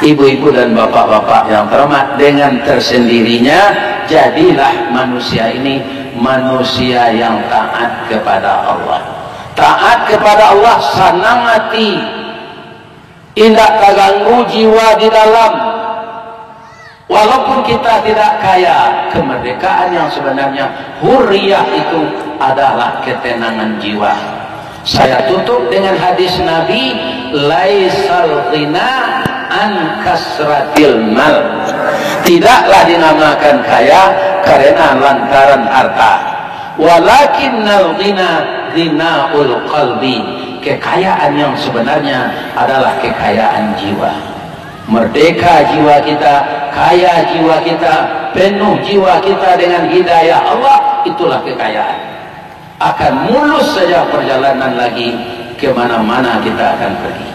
Ibu-ibu dan bapak-bapak yang terhormat, dengan tersendirinya jadilah manusia ini manusia yang taat kepada Allah. Taat kepada Allah senang hati, indah terganggu jiwa di dalam. Walaupun kita tidak kaya, kemerdekaan yang sebenarnya hurriyah itu adalah ketenangan jiwa. Saya tutup dengan hadis Nabi, laisal ghina an kasratil mal. Tidaklah dinamakan kaya karena lantaran harta. Walakinnal ghina ghinaul qalbi. Kekayaan yang sebenarnya adalah kekayaan jiwa. Merdeka jiwa kita, kaya jiwa kita, penuh jiwa kita dengan hidayah Allah, itulah kekayaan. Akan mulus saja perjalanan lagi, kemana-mana kita akan pergi.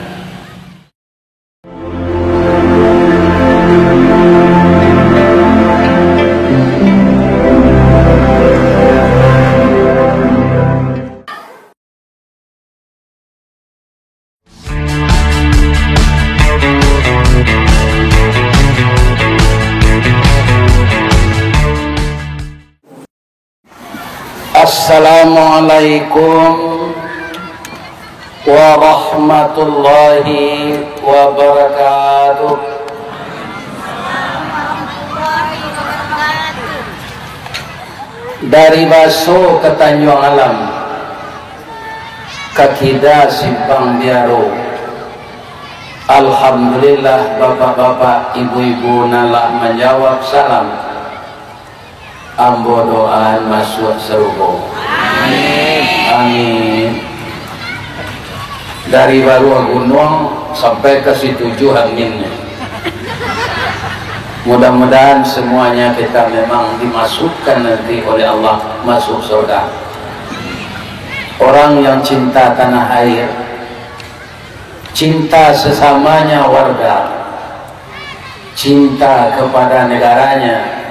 Assalamualaikum warahmatullahi wabarakatuh. Dari Baso ke Tanjung Alam, ke Kida Simpang Biaro. Alhamdulillah, bapak-bapak, ibu-ibu nalah menjawab salam. Ambo doaan masuk serugo. Amin. Amin. Dari Barua Gunung sampai ke Situju aminnya. Mudah-mudahan semuanya kita memang dimasukkan nanti oleh Allah masuk surga. Orang yang cinta tanah air, cinta sesamanya warga, cinta kepada negaranya,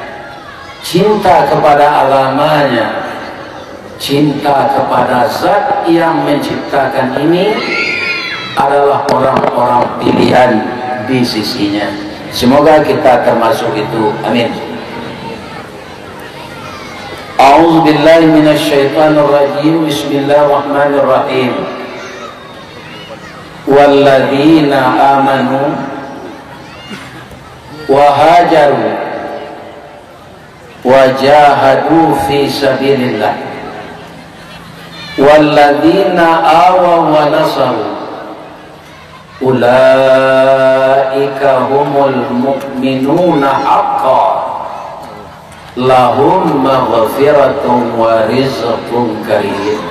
cinta kepada alamanya, cinta kepada zat yang menciptakan ini adalah orang-orang pilihan di sisinya. Semoga kita termasuk itu. Amin. A'udzu billahi minasyaitonir rajim. Bismillahirrahmanirrahim. Walladzina amanu wa hajaru wajahadu fi sabilillah walladzina awaw wa nasaru ulaika humul mu'minuna haqqan lahum maghfiratun wa rizqun karim.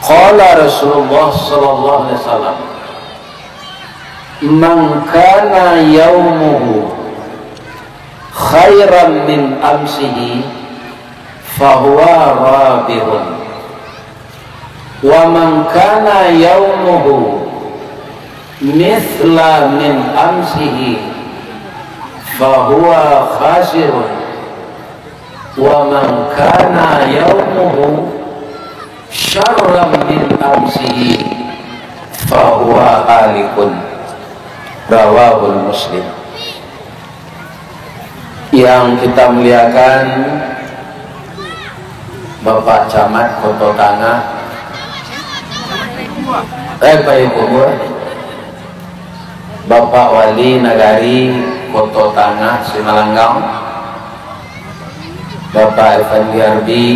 Qala Rasulullah sallallahu alaihi wasallam, man kana yaumuhu khairan min amsihi fahuwa rabihun wa man kana yaumuhu mithla min amsihi fahuwa khasirun wa man kana yaumuhu syarran min amsihi fahuwa halikun. Rawahul Muslim. Yang kita muliakan Bapak Camat Koto Tangah, Pak Ibu, Bapak Wali Nagari Koto Tangah Simalanggang, Bapak Effendi Arbi,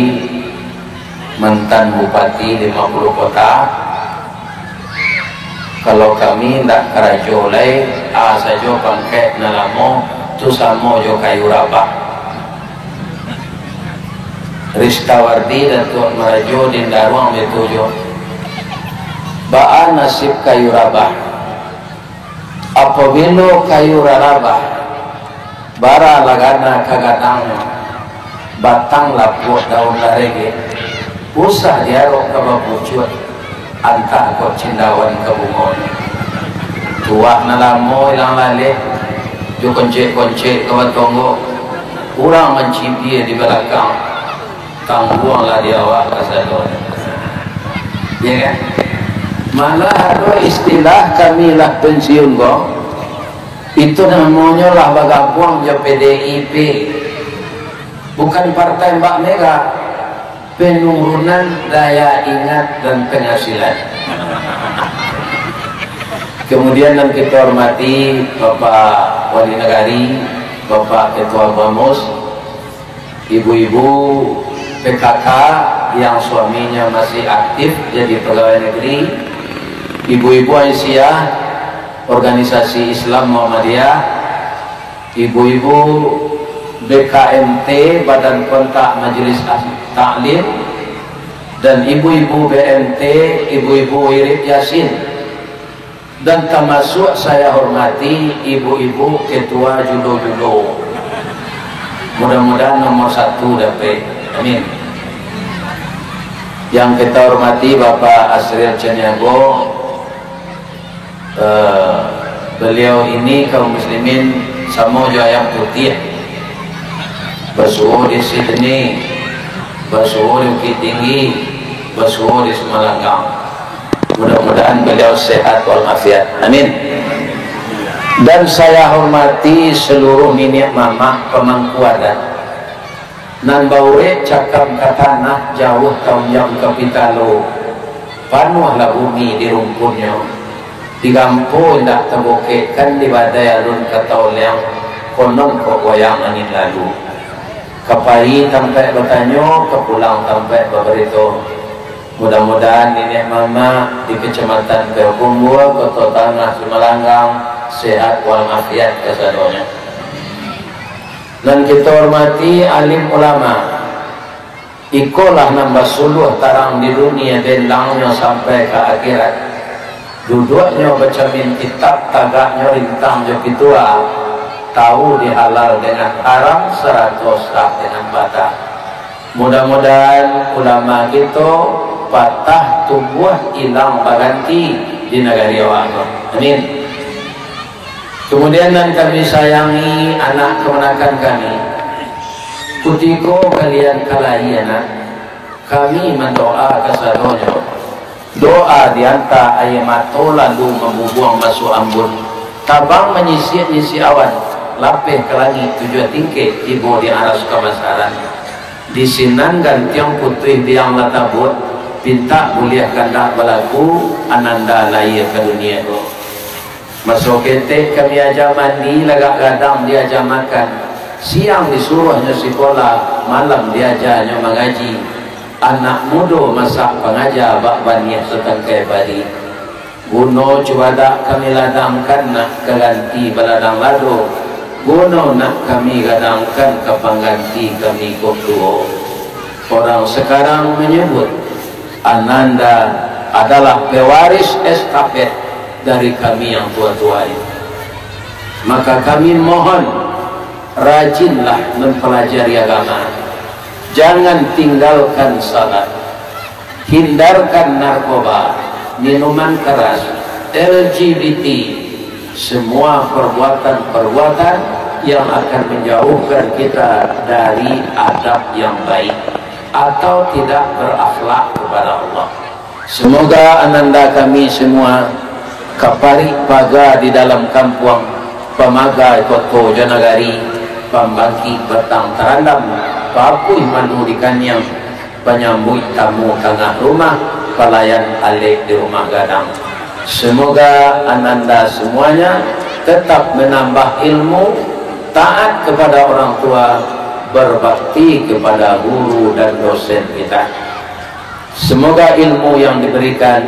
mantan Bupati 50 kota. Kalau kami tidak kerajolai, saja pangkat nalamo tu samo jo kayu rabah. Ristawardi dan Tuan Marajo di Darwang betujo. Baan nasib kayu rabah. Apabila kayu rabah, bara lagana kagatang, batang lapuk daun larege, usah diarok kababucut, antah kok cindawan kabungon. Tuah nalamo ilang lale, jo koncek-koncek kawan tonggo, kurang mencipi di belakang, tangguanglah di awak kasadon. Ya kan? Malah ada istilah kami lah pensiun kok, Itu namanya lah bagapung ya PDIP, bukan partai Mbak Mega. Penurunan daya ingat dan penghasilan. Kemudian yang kita hormati Bapak Wali Negari, Bapak Ketua BAMUS, ibu-ibu PKK yang suaminya masih aktif jadi pegawai negeri, ibu-ibu Aisyah organisasi Islam Muhammadiyah, ibu-ibu BKMT Badan Kontak Majelis Taklim, dan ibu-ibu BMT, ibu-ibu Wirid Yasin, dan termasuk saya hormati ibu-ibu ketua judo-judo. Mudah-mudahan nomor 1 dapat, amin. Yang kita hormati Bapak Asril Caniago, beliau ini kaum muslimin Samosir yang putih, bersuhu di Sydney, bersuhu di Bukit Tinggi, bersuhu di Semalanggang. Mudah-mudahan beliau sehat walafiat, amin. Dan saya hormati seluruh minyak mama pemangkuadan nan baure cakap katanah jauh tahun yang kapitalo panuhlah bumi di rumputnya digampo ndak terbokekan di badai alun katauleng konon kok goyang angin lalu kapari sampai bertanyo kepulang sampai berberito. Mudah-mudahan nenek mama di kecamatan Kerumbua, Kota Tanah, Semalanggang sehat walafiat kesadonya. Dan kita hormati alim ulama, ikolah nambah suluh tarang di dunia delangnya sampai ke akhirat. Duduknya baca min kitab, tagaknya rintang jo kitua, tahu dihalal dengan haram, 100 sah dengan batal. Mudah-mudahan ulama kita patah tumbuh hilang berganti di negara Allah, amin. Kemudian dan kami sayangi anak kemenakan kami, kutiko kalian kalahiana, kami mendoa kesadonya, doa dianta ayamato lalu membuang masuk ambun, tabang menyisir-nyisir awan, lapeh ke langit tujuan tingkit, ibu di aras kemasaran, disinan gantiang putih diang latabut, pinta mulia kandak balaku ananda lahir ke dunia itu. Masuk ketek kami aja mandi, lagak gadang dia aja makan, siang disuruhnya sekolah, malam dia aja mengaji. Anak muda masak pengajar bak baniah setengkai bari. Guno cuadak kami ladangkan nak keganti baladang lado, guno nak kami gadangkan ke pengganti kami koktuo. Orang sekarang menyebut ananda adalah pewaris estafet dari kami yang tua-tua itu. Maka kami mohon rajinlah mempelajari agama, jangan tinggalkan salat, hindarkan narkoba, minuman keras, LGBT, semua perbuatan-perbuatan yang akan menjauhkan kita dari adab yang baik atau tidak berakhlak kepada Allah. Semoga ananda kami semua kapari paga di dalam kampung pamaga Koto Janagari pambangki betang terandam papuy manudikan yang penyambut tamu tengah rumah pelayan alik di rumah gadang. Semoga ananda semuanya tetap menambah ilmu, taat kepada orang tua, berbakti kepada guru dan dosen kita. Semoga ilmu yang diberikan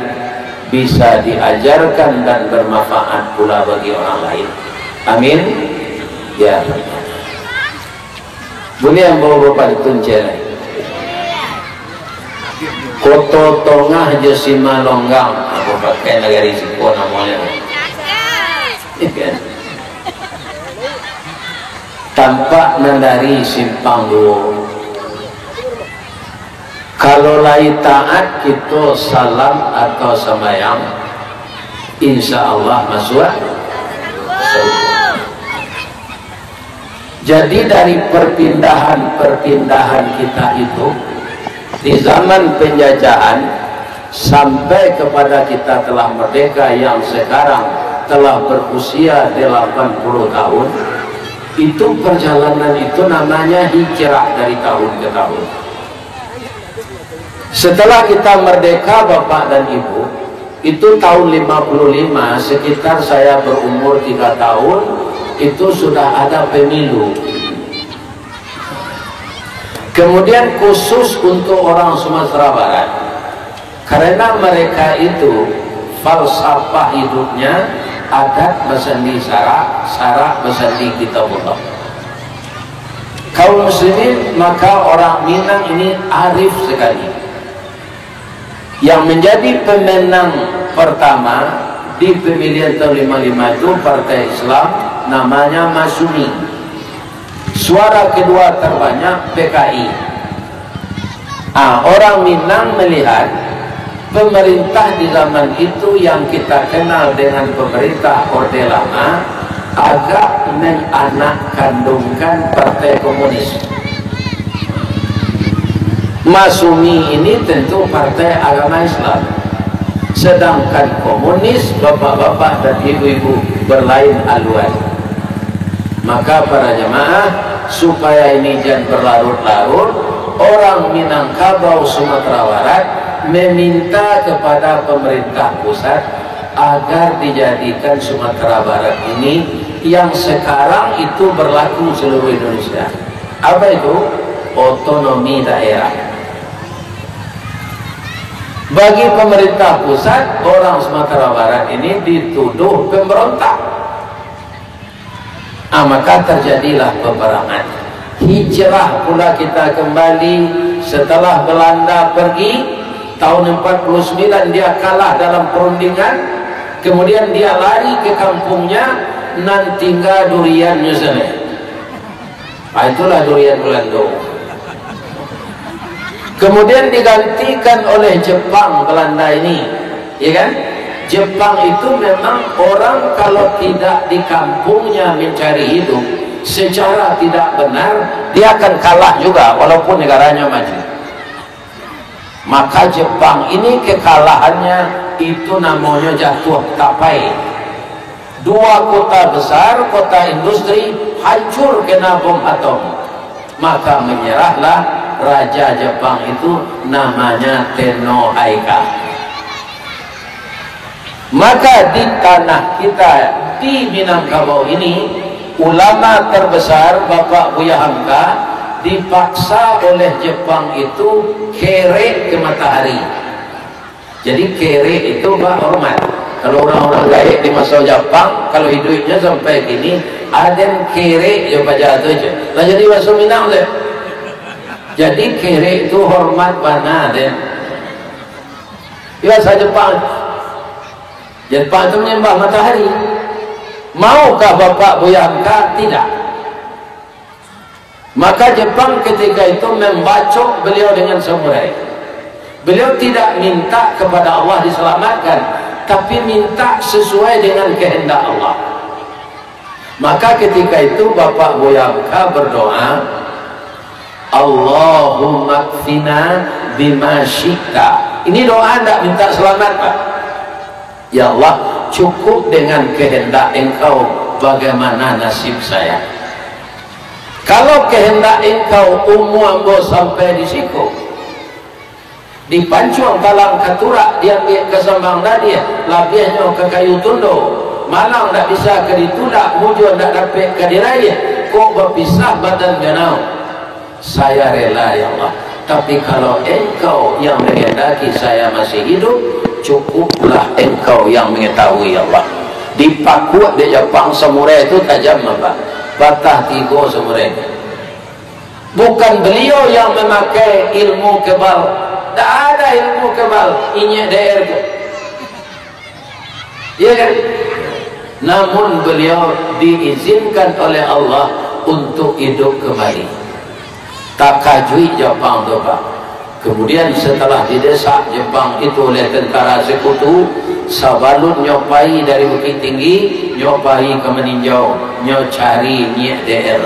bisa diajarkan dan bermanfaat pula bagi orang lain. Amin. Ya. Boleh yang bawa bapak dituncel. Koto tongah jesima longgang. Aku pakai negari sipo namanya. Tampak nandari simpang dua. Kalau lain taat kita salam atau sembahyang, insya Allah masuk. Jadi dari perpindahan kita itu di zaman penjajahan sampai kepada kita telah merdeka yang sekarang telah berusia 80 tahun. Itu perjalanan itu namanya hijrah dari tahun ke tahun. Setelah kita merdeka Bapak dan Ibu, itu tahun 55, sekitar saya berumur 3 tahun, itu sudah ada pemilu. Kemudian khusus untuk orang Sumatera Barat, karena mereka itu falsafah hidupnya adat bersandi syarak, syarak bersandi kitabullah. Kaum muslimin, maka orang Minang ini arif sekali. Yang menjadi pemenang pertama di pemilihan tahun 55 itu Partai Islam, namanya Masumi. Suara kedua terbanyak PKI. Orang Minang melihat pemerintah di zaman itu yang kita kenal dengan pemerintah Orde Lama agak menanak kandungkan Partai Komunis. Masumi ini tentu partai agama Islam, sedangkan komunis bapak-bapak dan ibu-ibu berlain haluan. Maka para jemaah, supaya ini jangan berlarut-larut, orang Minangkabau Sumatera Barat meminta kepada pemerintah pusat agar dijadikan Sumatera Barat ini yang sekarang itu berlaku seluruh Indonesia. Apa itu? Otonomi daerah. Bagi pemerintah pusat, orang Sumatera Barat ini dituduh pemberontak. Maka terjadilah peperangan. Hijrah pula kita kembali setelah Belanda pergi. Tahun 49 dia kalah dalam perundingan. Kemudian dia lari ke kampungnya, nan tinggal durian nyusane. Itulah durian Belanda. Kemudian digantikan oleh Jepang Belanda ini, ya kan? Jepang itu memang orang kalau tidak di kampungnya mencari hidup secara tidak benar, dia akan kalah juga walaupun negaranya maju. Maka Jepang ini kekalahannya itu namanya jatuh tapai. Dua kota besar, kota industri hancur kena bom atom. Maka menyerahlah raja Jepang itu, namanya Tenno Aika. Maka di tanah kita di Minangkabau ini, ulama terbesar Bapak Buya Hamka dipaksa oleh Jepang itu kere ke matahari. Jadi kere itu hormat. Kalau orang-orang gaib di masa Jepang, kalau hidupnya sampai gini, ada kere ya baca itu aja. Nah jadi masuk Minang deh. Jadi kere itu hormat mana deh. Biasa Jepang. Jepang itu menyembah matahari. Maukah Bapak Buya Hamka? Tidak. Maka Jepang ketika itu membacok beliau dengan samurai. Beliau tidak minta kepada Allah diselamatkan, tapi minta sesuai dengan kehendak Allah. Maka ketika itu Bapak Buya Hamka berdoa, Allahumma kfina bima syi'ta. Ini doa tidak minta selamat, Pak. Ya Allah, cukup dengan kehendak Engkau, bagaimana nasib saya. Kalau kehendak Engkau ambo sampai di siku, di pancuang talang katurak dia kesambang dia labihnya ke kayu tundo, malang tak bisa ke ditulak, mujur tak dapat ke diraya, kok berpisah badan ganau. Saya rela ya Allah, tapi kalau Engkau yang menghendaki saya masih hidup, cukuplah Engkau yang mengetahui ya Allah. Dipakuat di Jepang samurai itu tajam apa? Batah tiga samurai. Bukan beliau yang memakai ilmu kebal, tak ada ilmu kebal, ini daerah itu, ya kan? Namun beliau diizinkan oleh Allah untuk hidup kembali. Takajui Jepang tu Pak. Kemudian setelah didesak Jepang itu oleh tentara sekutu, sabalut nyopai dari Bukit Tinggi, nyopai ke Meninjau, nyocari Nyek DR.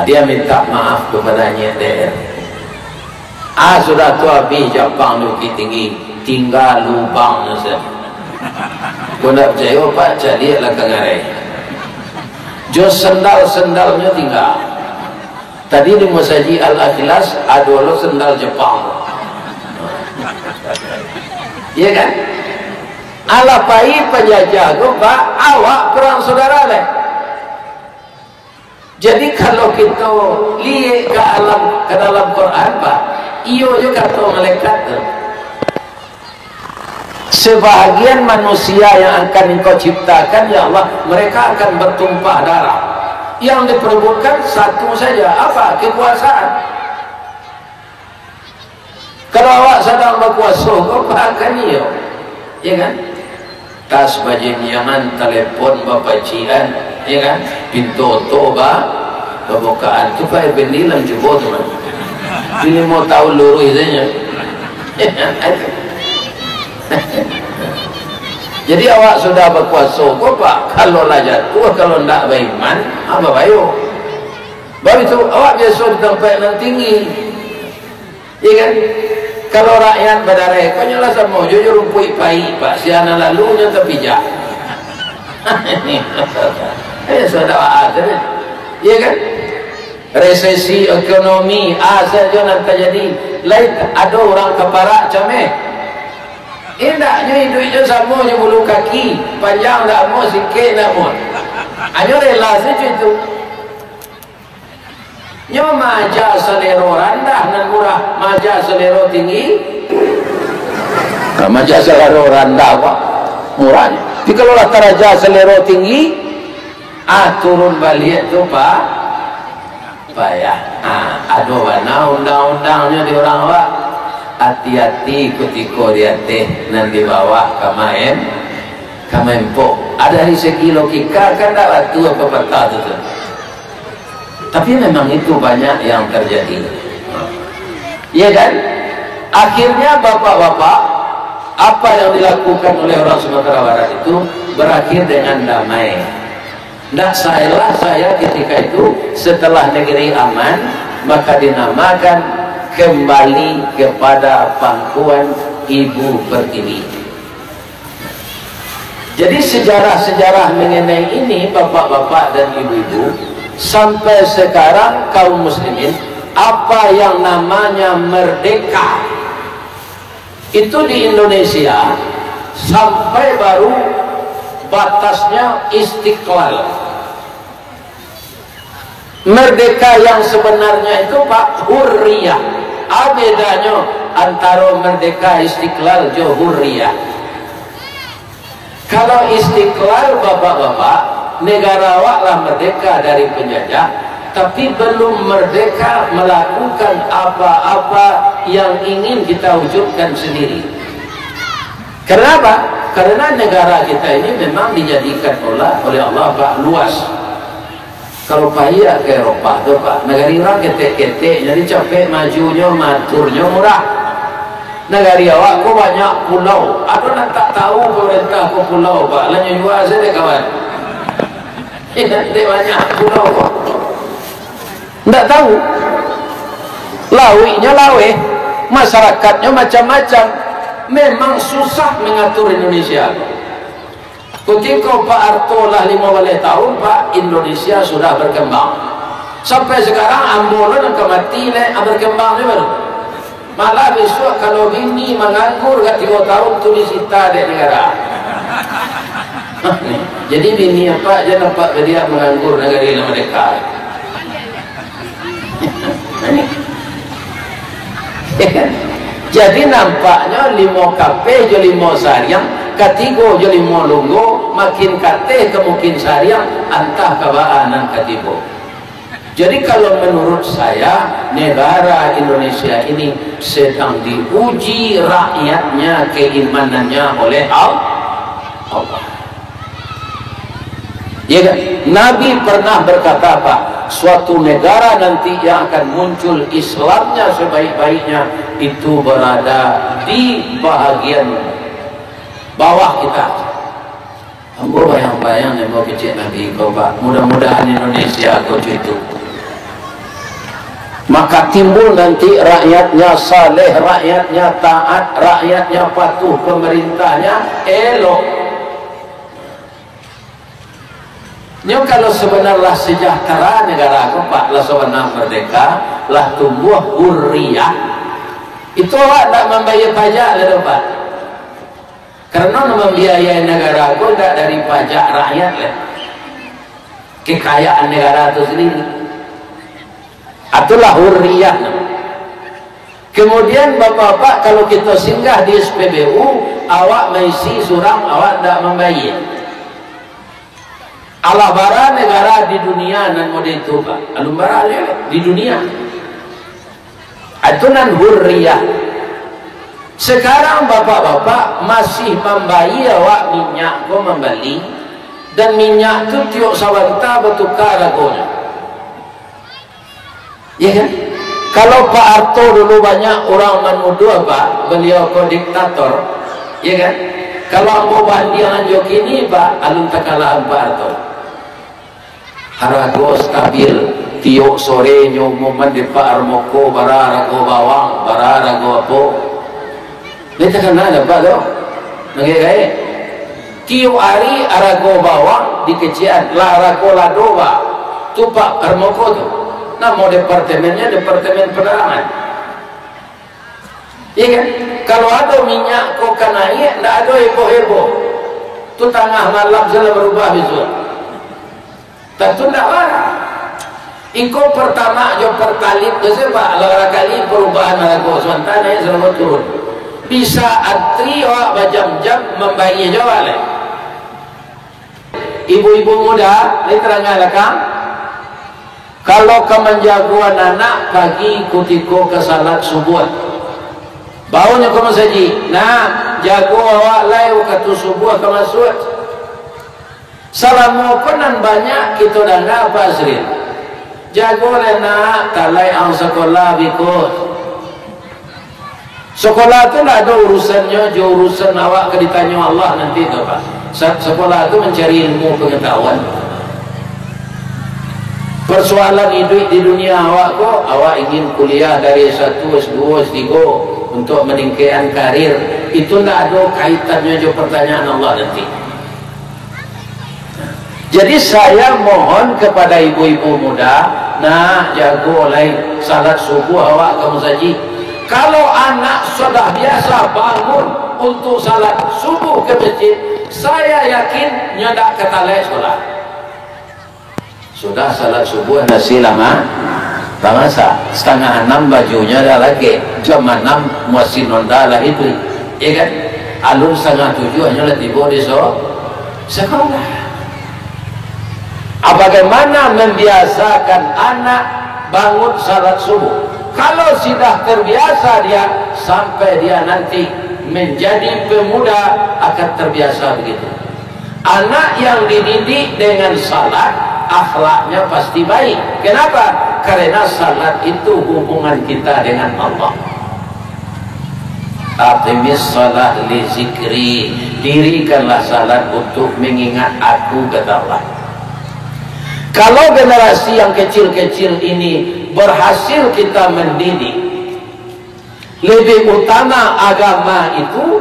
Dia minta maaf kepada Nyek DR. Sudah tu habis Jepang di Bukit Tinggi, tinggal lubang saja. Kau nak percaya Pak, jadi lah kengarai. Jo sendal-sendalnya tinggal. Tadi di Masjid Al-Ikhlas ada lo sendal Jepang. Iya kan? Alapai penjajah go Pak, awak perang saudara leh. Jadi kalau kita lihat ke dalam Quran Pak, iyo juga kata malaikat tu. Sebahagian manusia yang akan engkau ciptakan ya Allah, mereka akan bertumpah darah. Yang diperebutkan satu saja, apa? Kekuasaan. Kalau awak sedang berkuasa, kau akan iyo, ya kan? Tas bajinyangan, telepon bapacian, ya kan? Pintu toba, pembukaan tu Pak bendilan juga teman. Ini mau tahu luruh saja. Jadi awak sudah berkuasa kok Pak, kalau lah jatuh, kalau tidak beriman apa bayu. Baru itu awak biasa di tempat yang tinggi, iya kan? Kalau rakyat berdarah kau nyala sama jujur rumpui pai Pak, si anak lalunya terpijak. Sudah ada, iya kan? Resesi ekonomi saja nanti jadi lain ada orang keparak cameh. Indahnya hidupnya sama je bulu kaki panjang tak mau sikit nak mau hanya rela saja itu nyo maja selero rendah dan murah, maja selero tinggi maja selero rendah Pak murahnya. Tapi kalau taraja selero tinggi turun balik tu Pak payah. Ada mana undang-undangnya di orang Pak. Hati-hati ketika dia teh nan dibawa ke Menpo. Ada dari segi logika kan tak waktu apa peta tu. Tapi memang itu banyak yang terjadi. Ya kan? Akhirnya bapak-bapak, apa yang dilakukan oleh orang Sumatera Barat itu berakhir dengan damai. Nah saya ketika itu setelah negeri aman maka dinamakan kembali kepada pangkuan Ibu Pertiwi. Jadi sejarah-sejarah mengenai ini bapak-bapak dan ibu-ibu sampai sekarang kaum muslimin apa yang namanya merdeka itu di Indonesia sampai baru batasnya Istiqlal. Merdeka yang sebenarnya itu Pak hurriyah. Bedanya antara merdeka Istiqlal jo hurriyah. Kalau Istiqlal bapak-bapak, negara awaklah merdeka dari penjajah, tapi belum merdeka melakukan apa-apa yang ingin kita wujudkan sendiri. Kenapa? Karena negara kita ini memang dijadikan oleh Allah Pak luas. Kalau payah ke Eropa tu Pak, negara orang ketek-ketek, jadi capek majunya, maturnya murah. Negara awak kok banyak pulau, aku nak tak tahu pemerintah ke pulau Pak, lanjut jual saja kawan. Dia banyak pulau Pak, tak tahu. Lawinya lawe, masyarakatnya macam-macam. Memang susah mengatur Indonesia. Ketika Pak Harto lah 15 tahun Pak, Indonesia sudah berkembang. Sampai sekarang ambulan kemati berkembang baru. Malah besok kalau bini menganggur gak 3 tahun tu disita di negara. Jadi bini apa aja nampak dia menganggur negara yang mereka. Jadi nampaknya 5 KP je 5 Sariang, ketiga je 5 Lunggo, makin kate kemungkin Sariang antah kabaanan ketiga. Jadi kalau menurut saya negara Indonesia ini sedang diuji rakyatnya, keimanannya oleh Allah. Ya kan? Nabi pernah berkata apa? Suatu negara nanti yang akan muncul Islamnya sebaik-baiknya itu berada di bahagian bawah kita. Ambo bayang-bayang yang mau kecil Nabi kau Pak. Mudah-mudahan Indonesia kau itu. Maka timbul nanti rakyatnya saleh, rakyatnya taat, rakyatnya patuh, pemerintahnya elok. Nyo kalau sebenarnya sejahtera negara aku Pak, lah sebenarnya merdeka, lah tumbuh hurriyah. Itu awak tak membayar pajak lah Pak. Karena membiayai negara aku tak dari pajak rakyat lah. Kekayaan negara itu sendiri. Itulah hurriyah. Kemudian bapak-bapak kalau kita singgah di SPBU, awak mengisi surang, awak tak membayar. Allah bara negara di dunia nan model itu Pak. Alum bara di dunia. Itu nan hurriyah. Sekarang bapak-bapak masih membayar awak minyak ko membeli, dan minyak itu tiok sawanta bertukar harganya. Ya kan? Kalau Pak Harto dulu banyak orang menuduh Pak, beliau ko diktator, ya kan? Kalau mau bandingan jokini Pak, alun takalahan Pak Harto. Harga stabil, tiok sore nyomoman di Pak Armoko, bararago bawang, bararago apa. Ini tak kena ada Pak tu. Nggak tiok hari arago bawang di kecian, larago ladoba, tu Pak Armoko tu. Nama departemennya departemen penerangan. Iya kan? Kalau ada minyak kok naik, tidak ada heboh-heboh. Tu tengah malam salah berubah besok. Tentu tidak marah. Ingko pertama jo pertalit tu sebab lara kali perubahan harga sementara yang selalu turun. Bisa antri awak berjam-jam membayar jual. Ibu-ibu muda, ini terangkan kang. Kalau kemenjaguan anak pagi kutiko ke salat subuh. Baunya ke masjid. Nah, jago awak lai waktu subuh ke masjid. Salamu konan banyak kita dah apa Sri. Jago nak talai ang sekolah bikut. Sekolah tu tak ada urusannya, jo urusan awak ke ditanya Allah nanti tu Pak. Sekolah tu mencari ilmu pengetahuan. Persoalan hidup di dunia awak kok, awak ingin kuliah dari S1, S2, S3 untuk meningkatkan karir, itu tak ada kaitannya jo pertanyaan Allah nanti. Jadi saya mohon kepada ibu-ibu muda, nah jago lain salat subuh awak ke masjid. Kalau anak sudah biasa bangun untuk salat subuh ke masjid, saya yakin nyedak ketalai sekolah. Sudah salat subuh nasi lama, bangsa 5:30 bajunya dah lagi, jam 6 masih nonda lah itu, ya kan? Alun 6:30 hanya lah tiba di sekolah. Bagaimana membiasakan anak bangun salat subuh? Kalau sudah terbiasa dia, sampai dia nanti menjadi pemuda akan terbiasa begitu. Anak yang dididik dengan salat, akhlaknya pasti baik. Kenapa? Karena salat itu hubungan kita dengan Allah. Aqimis salat li zikri, dirikanlah salat untuk mengingat aku, kata Allah. Kalau generasi yang kecil-kecil ini berhasil kita mendidik, lebih utama agama itu,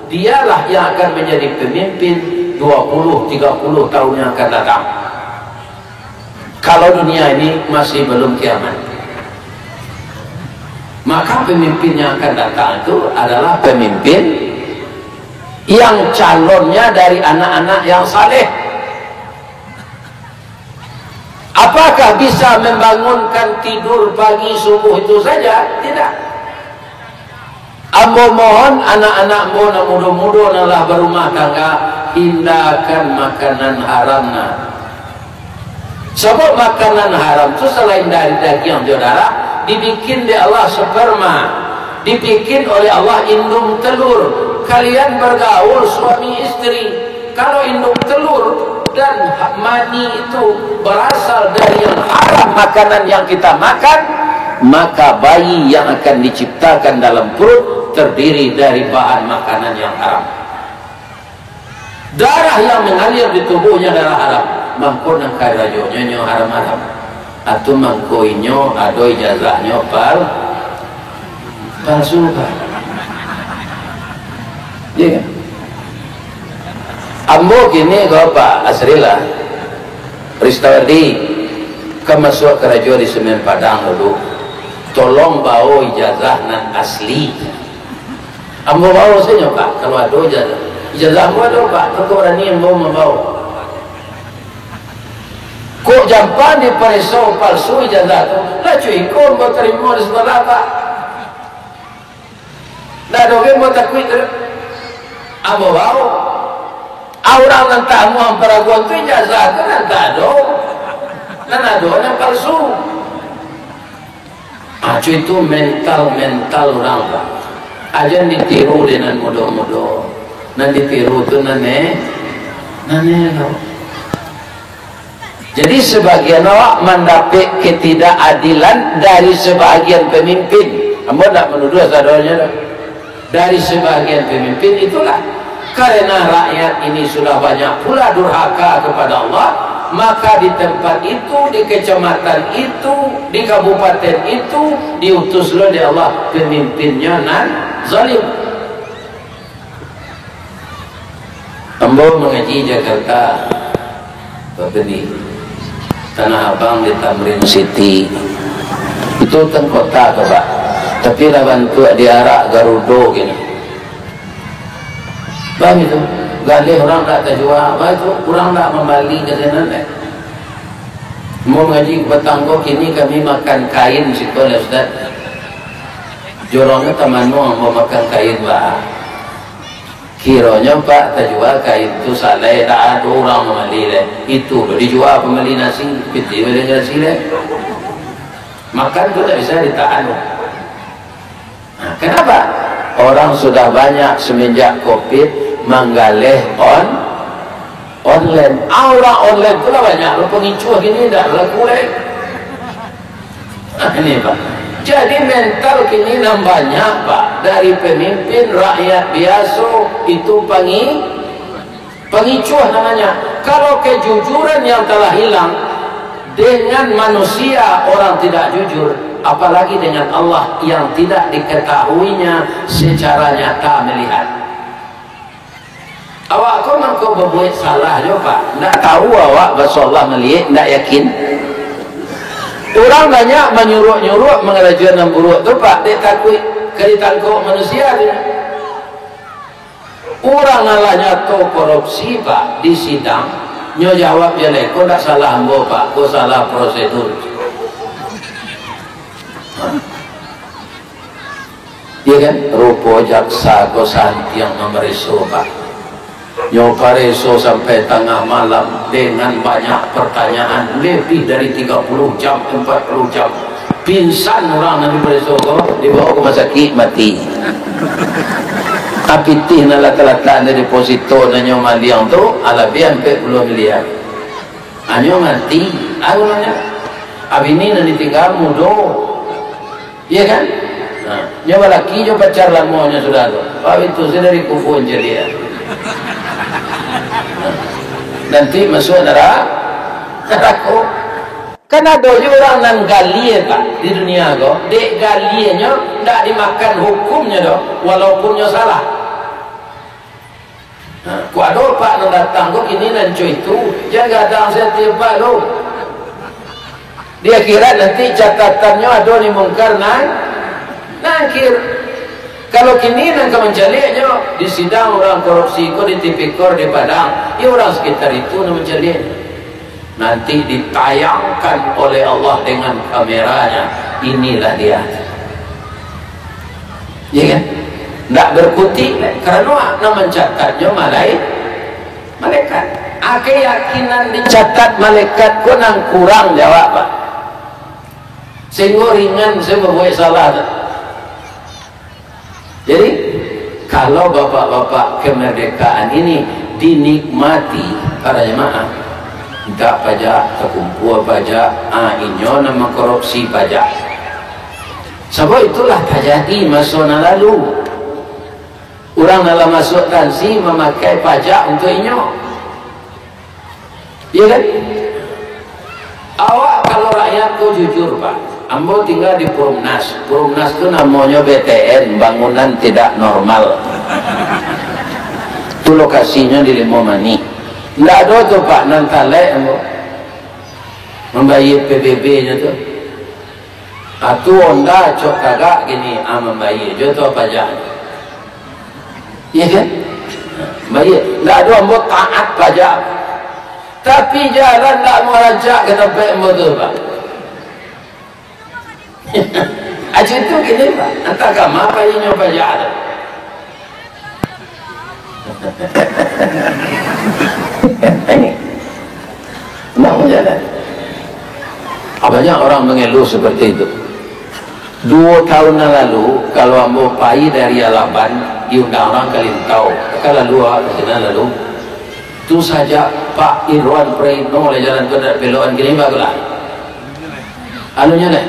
dialah yang akan menjadi pemimpin 20-30 tahun yang akan datang. Kalau dunia ini masih belum kiamat, maka pemimpin yang akan datang itu adalah pemimpin yang calonnya dari anak-anak yang saleh. Apakah bisa membangunkan tidur pagi subuh itu saja? Tidak. Ambo mohon anak-anak mo na muda-muda nalah berumah tangga, hindarkan makanan haramna. Sebab makanan haram itu selain dari daging saudara, dibikin di Allah sperma, dibikin oleh Allah indung telur. Kalian bergaul suami istri, kalau indung telur dan mani itu berasal dari yang haram makanan yang kita makan, maka bayi yang akan diciptakan dalam perut terdiri dari bahan makanan yang haram. Darah yang mengalir di tubuhnya darah haram, mangko nang karajonya nyo haram-haram, atau mangko inyo ado ijazahnya palsu kan? Ya kan? Ambo kini kau Pak Asrilah Ristawardi ke masuk kerja di Semen Padang dulu, tolong bawa ijazah nan asli. Ambo bawa saja Pak, kalau ada ijazah ambo ada Pak, tentu berani ambo membawa. Kok jampan di perisau palsu ijazah tu, lah cuy, kau mau terima di sekolah Pak. Dah doge mau takut tu, ambo bawa. Orang yang tak mau peraguan tu ijazah tu nan tak ada, nan ada yang palsu. Cuy itu mental orang Pak. Aja ditiru dengan mudah-mudah, nan ditiru tu nane. Jadi sebagian awak mendapat ketidakadilan dari sebagian pemimpin. Ambo tak menuduh saudaranya dah. Dari sebagian pemimpin itulah karena rakyat ini sudah banyak pula durhaka kepada Allah, maka di tempat itu, di kecamatan itu, di kabupaten itu diutuslah oleh Allah pemimpinnya nan zalim. Ambo mengaji Jakarta, Bapeni Tanah Abang di Tamrin City, itu kan kota Pak, tapi lah bantu diarak Garudo gini. Bang itu, galih orang tak terjual, bang itu kurang tak membalik ke sana deh. Mau ngaji ke Batanggo kini kami makan kain situ lah Ustaz. Jorongnya tamanu mau makan kain Pak. Kiranya Pak terjual kain tu salai tak ada orang membeli deh. Itu dijual pembeli nasi, piti beli nasi deh. Makan tu tak bisa ditahan. Nah, kenapa? Orang sudah banyak semenjak Covid menggalih online. Orang online pula banyak. Lo pengicuh gini tak laku leh. Ini Pak. Jadi mental kini banyak Pak. Dari pemimpin rakyat biasa itu pengicuh namanya. Kalau kejujuran yang telah hilang dengan manusia orang tidak jujur, apalagi dengan Allah yang tidak diketahuinya secara nyata melihat. Awak kau mangkau berbuat salah jo Pak, nak tahu awak bahasa Allah melihat, nak yakin. Orang banyak menyuruh-nyuruh mengajukan yang buruk tu Pak, dia takut keritangkau manusia tu. Orang nalanya tu korupsi Pak di sidang, nyo jawab jelek, kau tak salah ambo Pak, kau salah prosedur. Iya kan, rupa jaksa kau santi yang memeriksa Pak. Nyoba reso sampai tengah malam dengan banyak pertanyaan lebih dari 30 jam, 40 jam. Pingsan orang nanti reso kau dibawa ke rumah sakit mati. Tapi tih nalata-lata dari deposito nanyo maliang tu alabian 40 miliar. Anyo mati, aku nanya. Abi ni nanti tinggal mudo, iya kan? Nyoba laki nyoba pacar lamonya sudah tu. Abi tu saya dari kufu jadi ya. Nanti masuk neraka. Kan ada orang nan galie Pak di dunia ko, dek galienya ndak dimakan hukumnya doh, walaupunnya salah. Ku ada Pak nan datang ko kini nan cuy itu, jangan datang setiap Pak lo. Dia kira nanti catatannya ada ni mungkar nangkir. Kalau kini nang kemencaliknya di sidang orang korupsi ko di Tipikor di Padang, ya orang sekitar itu nang mencalik. Nanti ditayangkan oleh Allah dengan kameranya. Inilah dia. Ya kan? Tak berkutik karena nak mencatatnya malaikat. Keyakinan dicatat malaikat ko nang kurang jawab Pak. Sehingga ringan saya berbuat salah. Jadi kalau bapak-bapak kemerdekaan ini dinikmati para jemaah, tak pajak, terkumpul pajak, inyo nama korupsi pajak. Sebab itulah terjadi masa lalu. Orang dalam masuk tansi memakai pajak untuk inyo. Ya kan? Awak kalau rakyat kau jujur Pak. Ambo tinggal di Perumnas. Perumnas itu namanya BTN, bangunan tidak normal. Itu lokasinya di Limomani. Tidak ada tuh Pak Nantale. membayar PBB nya tu atu onda cok kagak gini membayar je tu pajak iya kan bayar tak ada ambo taat pajak tapi jalan tak mau rajak kena baik betul pak aja itu gini pak entah kama apa yang nyoba pajak ini mau jalan. Banyak orang mengeluh seperti itu. 2 tahun yang lalu kalau ambo pai dari Alaban diundang orang Kalintau kalau lalu itu saja Pak Irwan Preno oleh jalan ke belokan gini bagulah anunya nih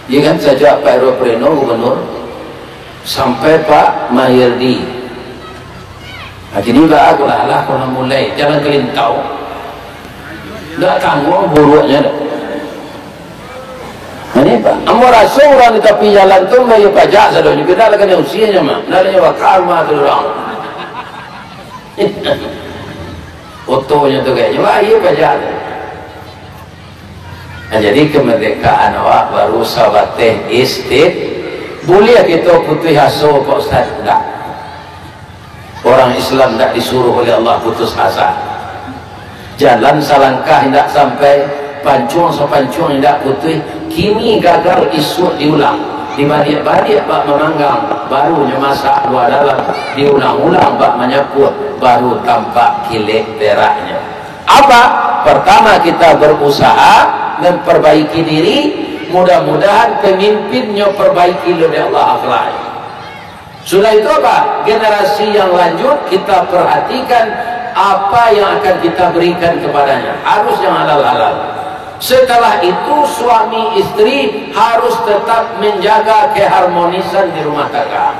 ya kan saja Pak Irwan Preno gubernur sampai Pak Mahirdi gini bagulah lah kalau mulai jalan Kalintau tak tanggung buruknya dah. Ini pak, amor rasa orang di tepi jalan tu bayar pajak sadonya. Kita lagi usianya mah, nalanya bakal mah tu orang. Fotonya tu kayaknya bayar pajak. Nah, jadi kemerdekaan awak baru sabateh estate boleh kita putih haso Pak Ustaz tak? Orang Islam tak disuruh oleh Allah putus asa. Jalan salangkah tidak sampai pancung sepancung tidak putih kini gagal isu diulang di balik-balik bak memanggang barunya masak luar dalam diulang-ulang bak menyaput baru tampak kilik peraknya apa? Pertama kita berusaha memperbaiki diri mudah-mudahan pemimpinnya perbaiki oleh Allah akhlak sudah itu apa? Generasi yang lanjut kita perhatikan apa yang akan kita berikan kepadanya harus yang halal-halal setelah itu suami istri harus tetap menjaga keharmonisan di rumah tangga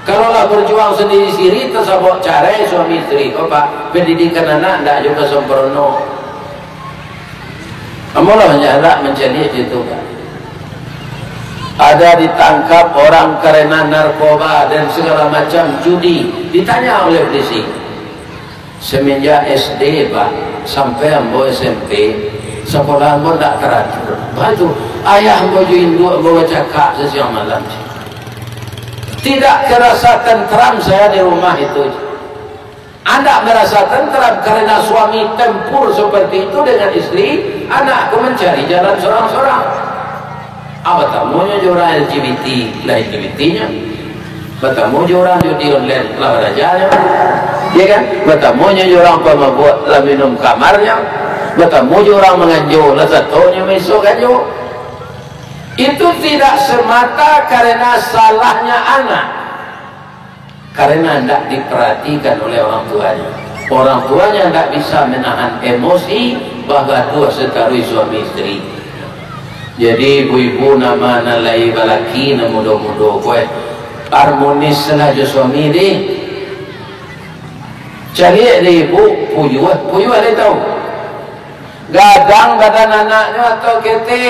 kalaulah berjuang sendiri-sendiri tersabok carai suami istri pak pendidikan anak tidak juga sempurna amulah menjarak mencari itu kan ada ditangkap orang karena narkoba dan segala macam judi ditanya oleh polisi semenjak SD pak sampai ambo SMP sekolah ambo tak teratur baju ayah ambo induk ambo cakap sesiang malam tidak kerasa tentram saya di rumah itu anak merasa tentram karena suami tempur seperti itu dengan istri anakku mencari jalan seorang-seorang apa tamunya orang LGBT lah LGBT-nya bertemu orang judi online lah rajanya ya kan bertemunya orang pemabuk lah minum kamarnya bertemu orang menganjur lah satunya mesok anjur itu tidak semata karena salahnya anak karena tidak diperhatikan oleh orang tuanya tidak bisa menahan emosi bahwa dua setarui suami istri jadi ibu-ibu nama nalai balaki na mudo-mudo kue harmonis saja suami deh cari deh ibu puyuh ada tahu gadang badan anaknya atau kete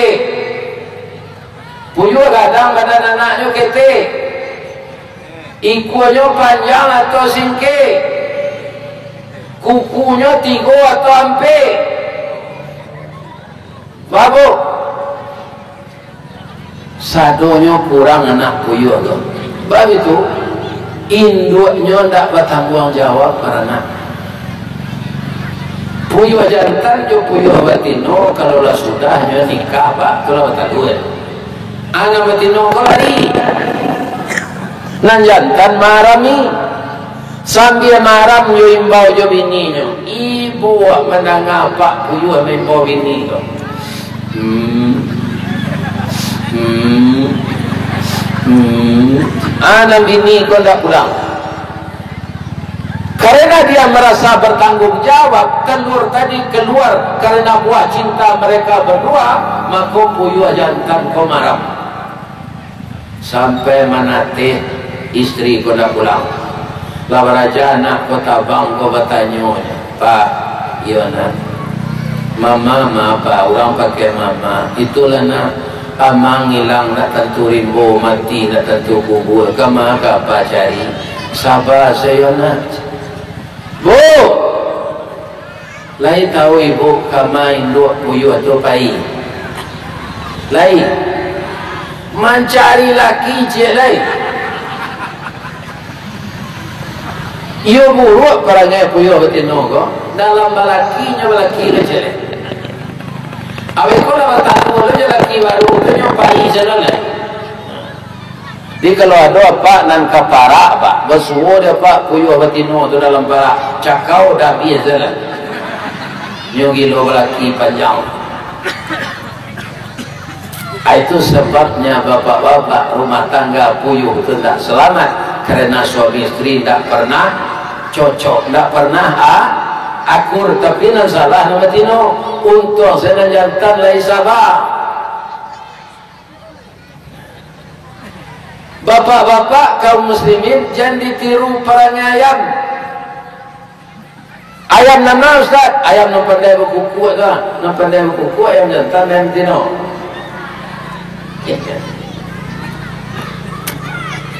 puyuh gadang badan anaknya kete ikunya panjang atau singke kukunya 3 atau ampe babu sadonya kurang anak puyuh tu sebab itu induknya tidak bertanggung jawab karena puyuh jantan jo puyuh batino kalau lah sudahnya nikah pak kalau batalu anak batino kelari nan jantan marami sambil maram jo imbau jo bininya ibu menangap pak puyuh imbau bini tu anak bini kau tak pulang karena dia merasa bertanggung jawab telur tadi keluar karena buah cinta mereka berdua maka puyuh jantan kau marah sampai manate istri kau tak pulang lawan raja anak kau tabang kau bertanya pak iya nak mama apa orang pakai mama itulah nak amang hilang nak tentu rimbo mati nak tentu kubur kama apa cari sabar saya nak bu Lai tahu ibu kama induk puyuh tu pai. Lai mencari laki je lai. Ia buruk perangai puyuh betino ko. Dalam balakinya balaki je lai. Awe ko la tahu le laki baru tu nyo pai jalan lai. Di kalau ada apa nan kapara pak bersuwo dia pak puyuh betino tu dalam balak cakau dah biasa lah. Nyogi lo laki panjang. Itu sebabnya bapak-bapak rumah tangga puyuh itu tidak selamat karena suami istri tidak pernah cocok, tidak pernah akur. Tapi nan salah nama tino untuk saya jantan lai sabar. Bapak-bapak kaum muslimin jangan ditiru perangai ayam. Ayam nama Ustaz, ayam nak pandai berkuku tu, nak pandai berkuku ayam jantan dan tino.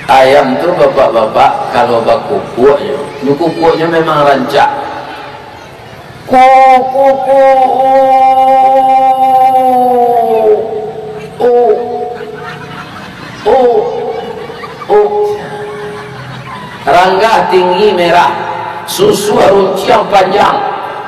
Ayam tu bapak-bapak kalau berkuku, kukunya memang rancak. Kuku, rangga tinggi merah, susu runciang panjang,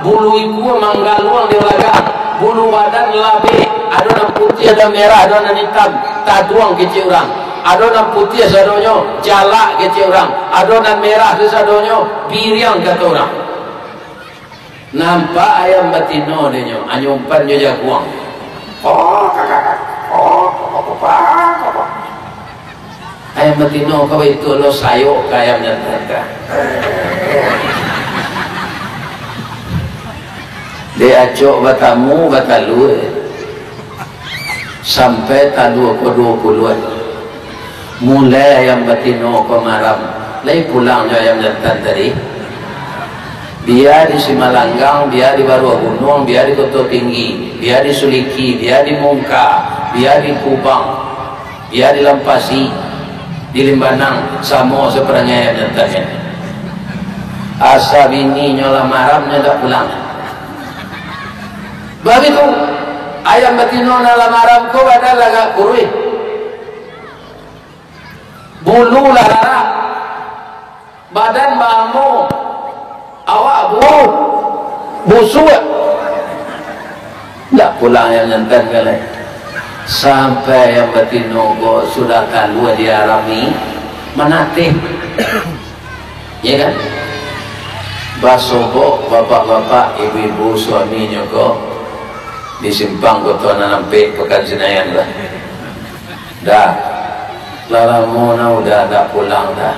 bulu ibu manggaluang di belakang, bulu badan labe, adonan putih ada merah, adonan hitam, taduang kecil orang, adonan putih sadonyo, jalak kecil orang, adonan merah sadonyo, biriang kata orang. Nampak ayam batino denyo, anyumpan jo jaguang. Ayam batino kau itu lo sayok ke ayam jantan. Dia acok batamu batalu sampai talu ke 20-an. Mulai ayam batino ke maram, lagi pulang jo ayam jantan tadi. Dia di Simalanggang, dia di Baruagunung, dia di Kota Tinggi, dia di Suliki, dia di Mungka, dia di Kubang, dia di Lampasi, di Limbanang, sama seperangai ayam jantannya. Asa bini nyola maramnya tak pulang. Begitu ayam betino nala maram ko badal agak kurui. Bulu lara, badan bamu, awak busuk. Tak pulang ayam jantan kali. Sampai yang betino go sudah keluar dia rami menatih. Ya kan? Basobo bapak-bapak, ibu-ibu, suaminya go di simpang kota Nampik Pekan Senayan lah. Dah lalamona udah tak pulang dah.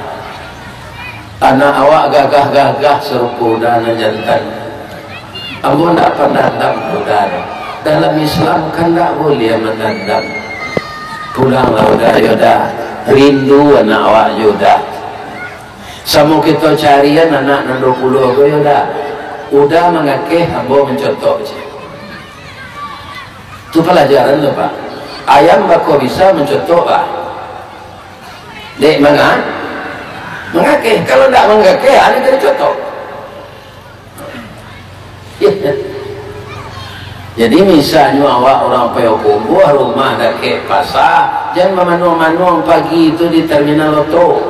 Anak awak gagah-gagah serupu dana jantan. Ambo tak pernah dam udah. Dalam Islam kan tak boleh menandam. Pulanglah udah yodah. Rindu anak awak yodah. Sama kita carian anak 20 yodah. Udah mengakeh ambo mencontoh je. Itu pelajaran tu Pak. Ayam bako bisa mencontoh Pak. Dek mana? Mengakeh. Kalau tak mengakeh, ada kena contoh. Jadi misalnya awak orang Payakumbuh rumah dekat pasar, jangan memanung-manung pagi itu di terminal loto.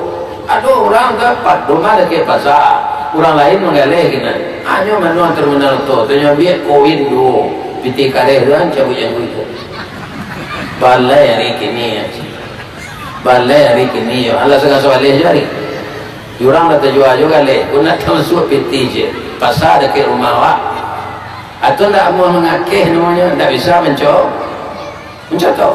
Aduh orang dapat rumah dekat pasar, orang lain mengalih kena. Hanya manuang terminal loto, tanya biar koin dulu. Piti kareh dan cabut yang itu. Balai hari kini, balai hari kini. Allah sangat soalnya jari. Orang dah terjual juga leh. Kau nak masuk piti je. Pasar dekat rumah awak. Atau tak mau mengakeh namanya, tak bisa mencontoh.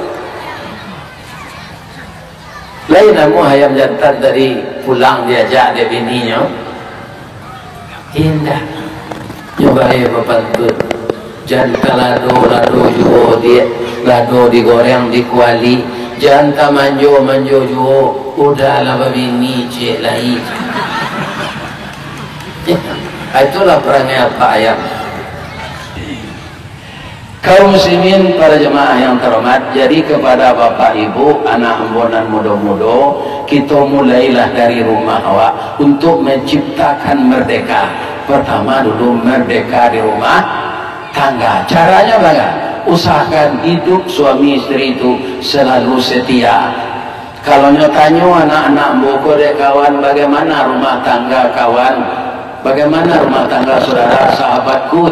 Lain namu ayam jantan dari pulang diajak dia bininya. Indah. Coba ya berpantun. Jantan lado juo dia, lado digoreng di kuali. Jantan manjo juo. Udahlah bini cik lain. Itulah perangai apa ayam. Kaum muslimin para jemaah yang terhormat, jadi kepada bapak ibu, anak ambonan muda-muda, kita mulailah dari rumah awak untuk menciptakan merdeka. Pertama dulu merdeka di rumah tangga. Caranya bagaimana? Usahakan hidup suami istri itu selalu setia. Kalau tanya anak-anak Bogor kawan, bagaimana rumah tangga kawan, bagaimana rumah tangga saudara sahabatku,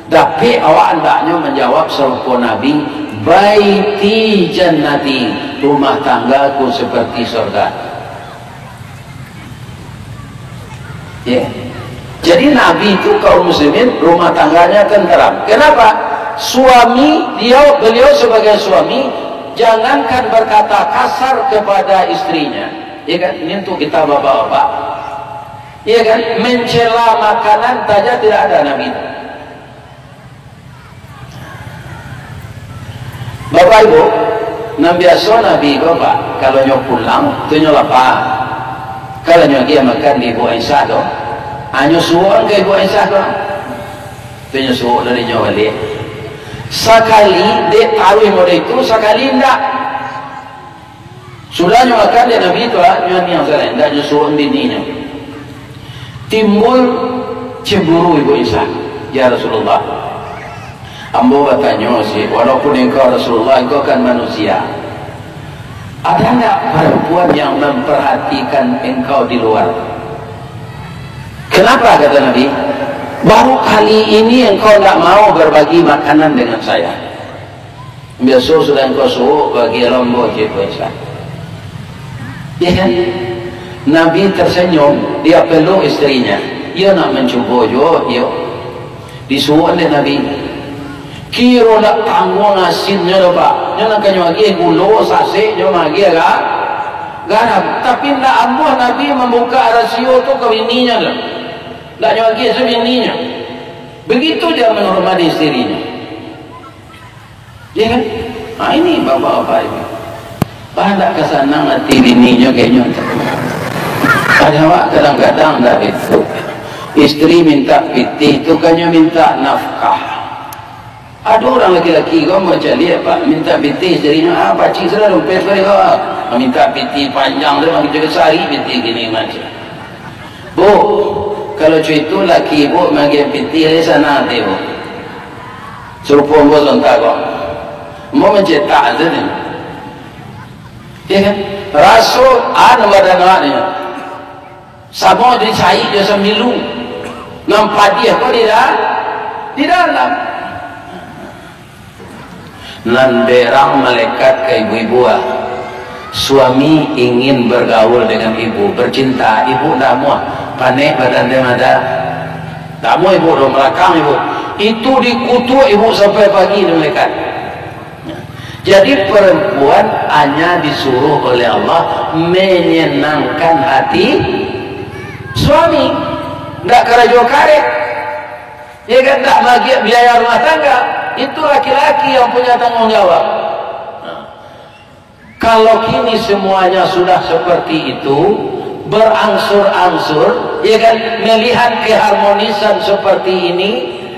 tapi awak hendaknya menjawab serupa Nabi, baiti jannati, rumah tanggaku seperti surga. Yeah. Jadi Nabi itu kaum muslimin rumah tangganya tenteram. Kenapa? Suami beliau sebagai suami jangankan berkata kasar kepada istrinya, ya kan? Ini untuk kita bapak-bapak, ya kan? Mencela makanan saja tidak ada Nabi. Bapak ibu, biasa Nabi bapak kalau pulang tu lapar, kalau dia makan di Ibu Aisyah tu, hanya suruh ke Ibu Aisyah tu, tu suruh dari Jawa balik. Sekali dia taruh modal itu, sekali tidak. Sudah makan dia Nabi itu yang salah, tidak suruh bininya. Timbul cemburu Ibu Aisyah, ya Rasulullah. Ambo bertanya sih, walaupun engkau Rasulullah, engkau kan manusia. Ada tak perempuan yang memperhatikan engkau di luar? Kenapa kata Nabi? Baru kali ini engkau tak mau berbagi makanan dengan saya. Biasa sudah engkau suruh bagi lombok je puasa. Ya kan? Nabi tersenyum, dia peluk istrinya. Ia nak mencuba juga, ia disuruh oleh Nabi. Kira nak tanggung asinnya dah pak. Jangan kanya lagi gula sasik, jangan lagi agak garam. Tapi nak ambuh Nabi membuka rasio tu ke bininya dah. Tak nyuagi sebininya. Begitu dia menghormati istrinya. Ya kan? Ini bapak-bapak ini. Pada kesenang hati bininya kayaknya. Ada wak kadang-kadang dah itu. Istri minta pitih, tu kannya minta nafkah. Ada orang laki-laki kau macam lihat pak minta pitih istrinya, pakcik sudah rumpet pada kau. Minta pitih panjang dia bagi jaga sehari pitih gini macam. Bu, kalau itu laki ibu magi pitih di sana tu ibu. Serupa ibu sontak kau. Mau mencetak aja ni. Ya kan? Rasul nombor dananya. Sama dicari dia semilu. Nampak dia kau di dalam. Nanderang malaikat ke ibu-ibu. Suami ingin bergaul dengan ibu, bercinta, ibu tak mau. Panik badan dia ada. Tak mau ibu dong belakang ibu. Itu dikutuk ibu sampai pagi di malaikat. Jadi perempuan hanya disuruh oleh Allah menyenangkan hati suami, tidak kerajo karet. Dia kan tak bagi biaya rumah tangga. Itu laki-laki yang punya tanggung jawab. Kalau kini semuanya sudah seperti itu, berangsur-angsur, ya kan, melihat keharmonisan seperti ini.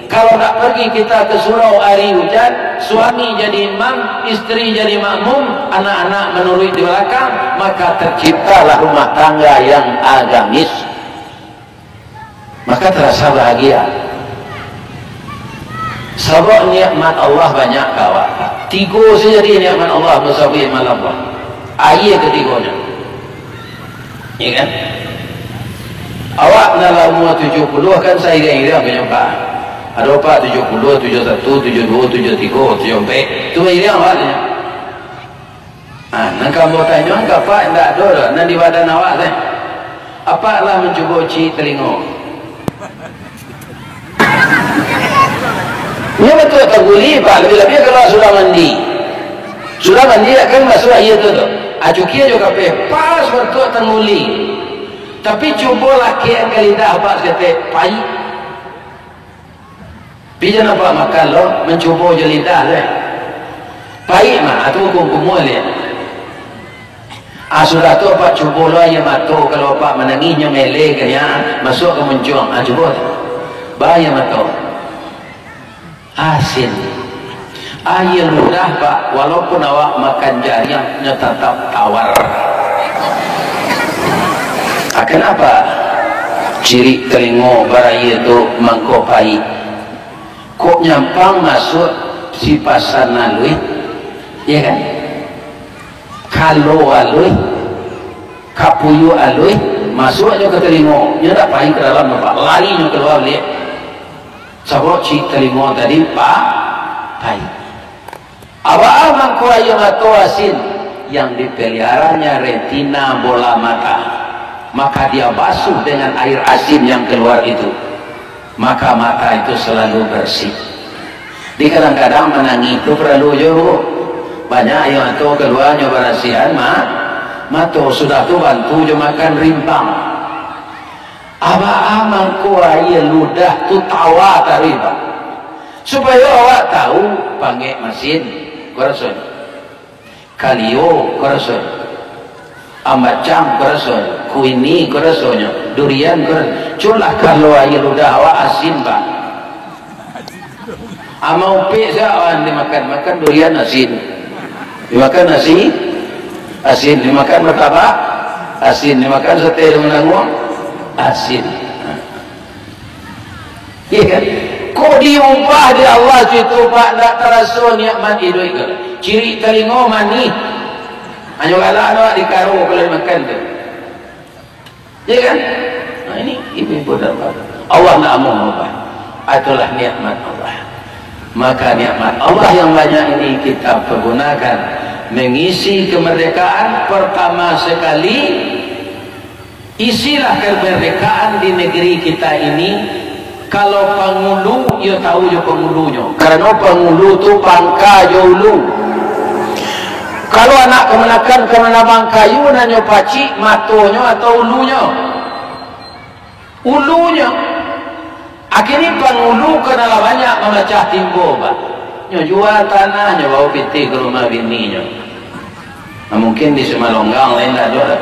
Kalau nak pergi kita ke surau hari hujan, suami jadi imam, istri jadi makmum, anak-anak menurut di belakang, maka terciptalah rumah tangga yang agamis. Maka terasa bahagia. Sebab nikmat Allah banyak kawan. Tiga saja nikmat Allah bersabar malam Allah. Ayat ketiganya. Ya kan? Awak dalam umur 70 kan saya kira penyembahan. Ada apa 70, 71, 72, 73, 74. Itu yang awaknya. Nak kamu tanya apa enggak ada nak di badan awak teh. Apa lah mencuba uci telinga. Ini betul terguli pak, lebih-lebih kalau sudah mandi. Sudah mandi akan masuk air tu tu. Acukia juga pas betul terguli. Tapi cuba laki yang lidah apa sekata pahit. Bijan apa makan lo mencuba je lidah le. Pahit mah atau hukum lihat. Sudah tu apa cuba lo yang matu kalau apa menangisnya melek ya masuk ke muncung. Cuba bahaya matu. Asin. Air ludah pak, walaupun awak makan jariahnya tetap tawar. Kenapa? ciri telingo barai itu mangkopai kok nyampang masuk si pasar nalui ya kan kalau alui kapuyu alui masuk aja ke telingo dia tak paling ke dalam apa larinya keluar lihat sabot si telingo tadi pak pai awal ko ayo atau asin yang dipeliharanya retina bola mata maka dia basuh dengan air asin yang keluar itu maka mata itu selalu bersih. Di kadang-kadang menangi itu perlu juga banyak yang atau keluarnya berasihan mato sudah tu bantu je makan rimpang abang ko ayo ludah tu tawa tariba supaya awak tahu panggil mesin korason kalio korason amacang korason kuini korasonnya durian korason culah kalau air udah awak asin pak amau pe sawan dimakan durian asin dimakan nasi asin dimakan martabak asin dimakan sate menanggung asin iya kan kok diumpah di Allah itu pak tak terasa nikmat hidup itu ciri telingo mani hanya kalau dikaruh kalau makan tu ya kan nah, ini ibu-ibu dan bapak Allah nak apa itulah nikmat Allah maka nikmat Allah yang banyak ini kita pergunakan mengisi kemerdekaan pertama sekali isilah kemerdekaan di negeri kita ini kalau pangulu ya tahu je pangulunya karena pangulu tu pangka jolu kalau anak kemenakan kemenabang kayu nanya pacik matonya atau ulunya akhirnya pangulu kena banyak memecah timbo pak jual tanahnya bawa piti ke rumah bininya nah, mungkin di Semalonggang lain ada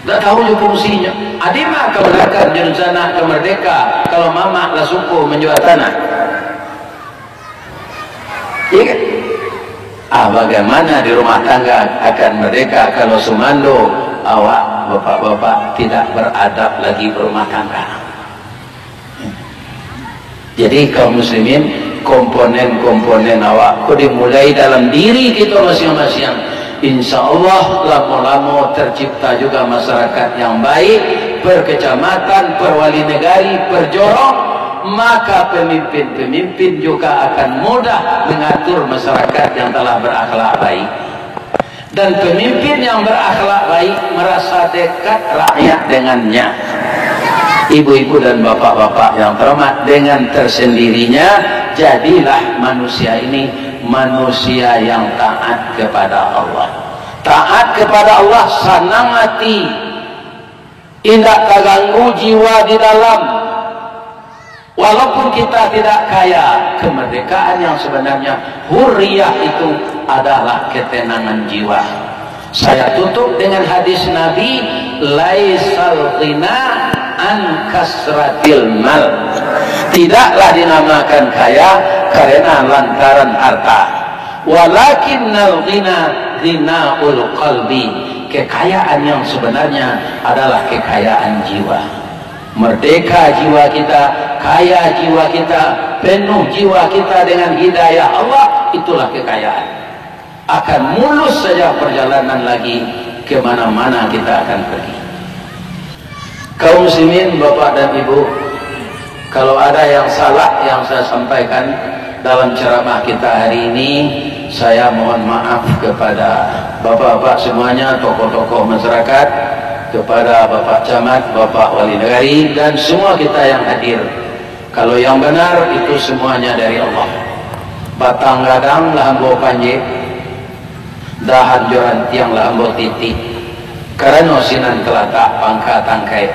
tak tahu juga fungsinya adik mah kemenakan rencana kemerdeka kalau mama lah suku menjual tanah iya kan bagaimana di rumah tangga akan merdeka kalau sumando awak bapak-bapak tidak beradab lagi berumah tangga jadi kaum muslimin komponen-komponen awak kok dimulai dalam diri kita masing-masing insya Allah lama-lama tercipta juga masyarakat yang baik per-kecamatan, per-wali negari, per-jorong maka pemimpin-pemimpin juga akan mudah mengatur masyarakat yang telah berakhlak baik dan pemimpin yang berakhlak baik merasa dekat rakyat dengannya ibu-ibu dan bapak-bapak yang terhormat dengan tersendirinya jadilah manusia ini manusia yang taat kepada Allah senang hati tidak terganggu jiwa di dalam walaupun kita tidak kaya kemerdekaan yang sebenarnya hurriyah itu adalah ketenangan jiwa saya tutup dengan hadis Nabi laisal ghina an kasratil mal tidaklah dinamakan kaya karena lantaran harta walakinnal ghina ghinaul qalbi kekayaan yang sebenarnya adalah kekayaan jiwa merdeka jiwa kita kaya jiwa kita penuh jiwa kita dengan hidayah Allah itulah kekayaan akan mulus saja perjalanan lagi kemana-mana kita akan pergi kaum muslimin bapak dan ibu kalau ada yang salah yang saya sampaikan dalam ceramah kita hari ini saya mohon maaf kepada bapak-bapak semuanya tokoh-tokoh masyarakat kepada Bapak Camat, Bapak Wali Negari dan semua kita yang hadir kalau yang benar itu semuanya dari Allah batang gadang lahambo panjang dahan joran tiang lahambo titik karena sinan telatak pangka tangkai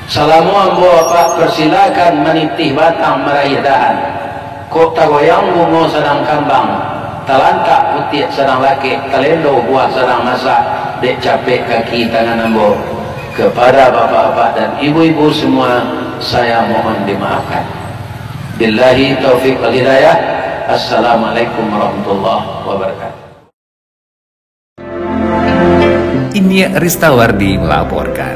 salamu ambo Bapak persilakan menitih batang meraih dahan kota goyang bungo sedang kambang talantak putih sedang laki kalendo buah sedang masak dek capek kaki tangan ambo kepada bapak-bapak dan ibu-ibu semua saya mohon dimaafkan billahi taufiq wal hidayah assalamualaikum warahmatullahi wabarakatuh. Ini Ristawardi melaporkan.